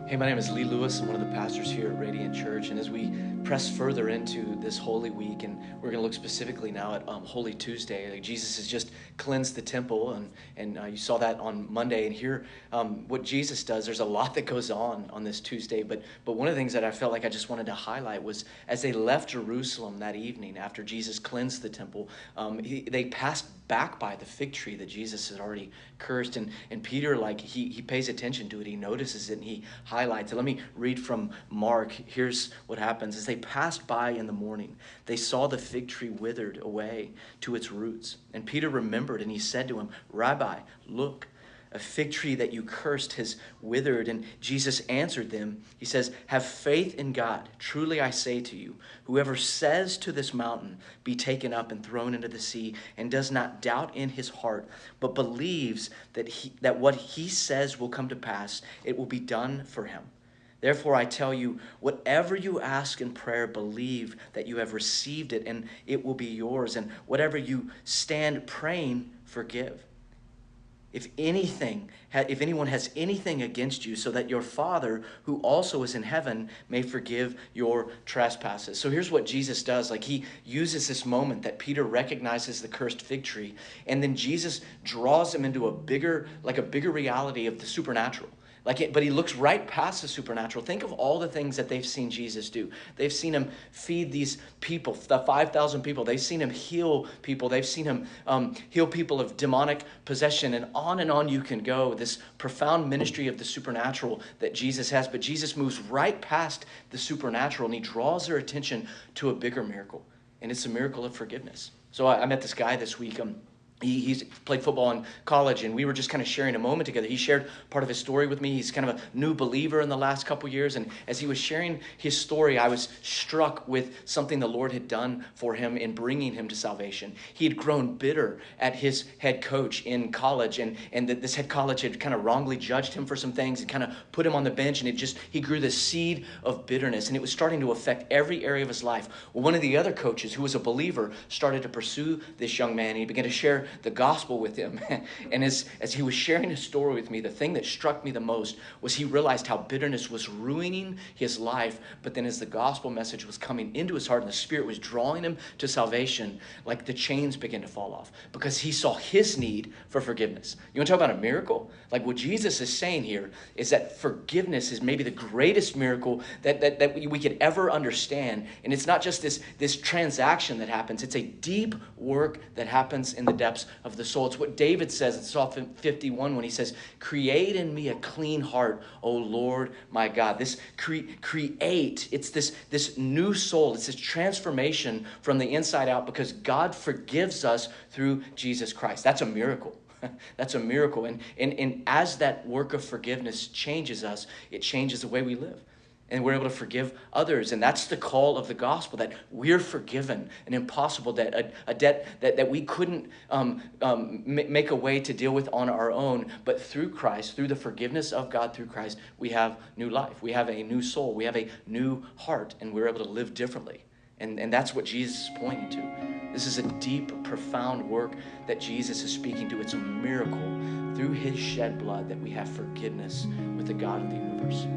Hey, my name is Lee Lewis. I'm one of the pastors here at Radiant Church. And as we press further into this Holy Week, and we're going to look specifically now at Holy Tuesday, like Jesus has just cleansed the temple, and you saw that on Monday. And here, what Jesus does, there's a lot that goes on this Tuesday. But one of the things that I felt like I just wanted to highlight was as they left Jerusalem that evening after Jesus cleansed the temple, they passed back by the fig tree that Jesus had already cursed. And Peter, like, he pays attention to it. He notices it and he highlights it. Let me read from Mark. Here's what happens. As they passed by in the morning, they saw the fig tree withered away to its roots. And Peter remembered and he said to him, "Rabbi, look, a fig tree that you cursed has withered." And Jesus answered them. He says, "Have faith in God. Truly I say to you, whoever says to this mountain, be taken up and thrown into the sea, and does not doubt in his heart, but believes that what he says will come to pass, it will be done for him. Therefore, I tell you, whatever you ask in prayer, believe that you have received it, and it will be yours. And whatever you stand praying, forgive. If anyone has anything against you, so that your Father, who also is in heaven, may forgive your trespasses." So here's what Jesus does. Like, he uses this moment that Peter recognizes the cursed fig tree, and then Jesus draws him into a bigger reality of the supernatural. But he looks right past the supernatural. Think of all the things that they've seen Jesus do. They've seen him feed these people, the 5,000 people. They've seen him heal people. They've seen him heal people of demonic possession, and on you can go. This profound ministry of the supernatural that Jesus has. But Jesus moves right past the supernatural, and he draws their attention to a bigger miracle, and it's a miracle of forgiveness. So I met this guy this week. He's played football in college, and we were just kind of sharing a moment together. He shared part of his story with me. He's kind of a new believer in the last couple years, and as he was sharing his story, I was struck with something the Lord had done for him in bringing him to salvation. He had grown bitter at his head coach in college, and that this head college had kind of wrongly judged him for some things and kind of put him on the bench, and he grew this seed of bitterness, and it was starting to affect every area of his life. Well, one of the other coaches, who was a believer, started to pursue this young man, and he began to share the gospel with him. And as he was sharing his story with me, the thing that struck me the most was he realized how bitterness was ruining his life. But then as the gospel message was coming into his heart and the Spirit was drawing him to salvation, like the chains began to fall off because he saw his need for forgiveness. You want to talk about a miracle? Like, what Jesus is saying here is that forgiveness is maybe the greatest miracle that we could ever understand. And it's not just this transaction that happens. It's a deep work that happens in the depths of the soul. It's what David says in Psalm 51 when he says, "Create in me a clean heart, O Lord my God." This create, it's this new soul. It's this transformation from the inside out because God forgives us through Jesus Christ. That's a miracle. That's a miracle. And as that work of forgiveness changes us, it changes the way we live. And we're able to forgive others. And that's the call of the gospel, that we're forgiven an impossible debt, a debt that we couldn't make a way to deal with on our own. But through Christ, through the forgiveness of God through Christ, we have new life. We have a new soul. We have a new heart. And we're able to live differently. And that's what Jesus is pointing to. This is a deep, profound work that Jesus is speaking to. It's a miracle through his shed blood that we have forgiveness with the God of the universe.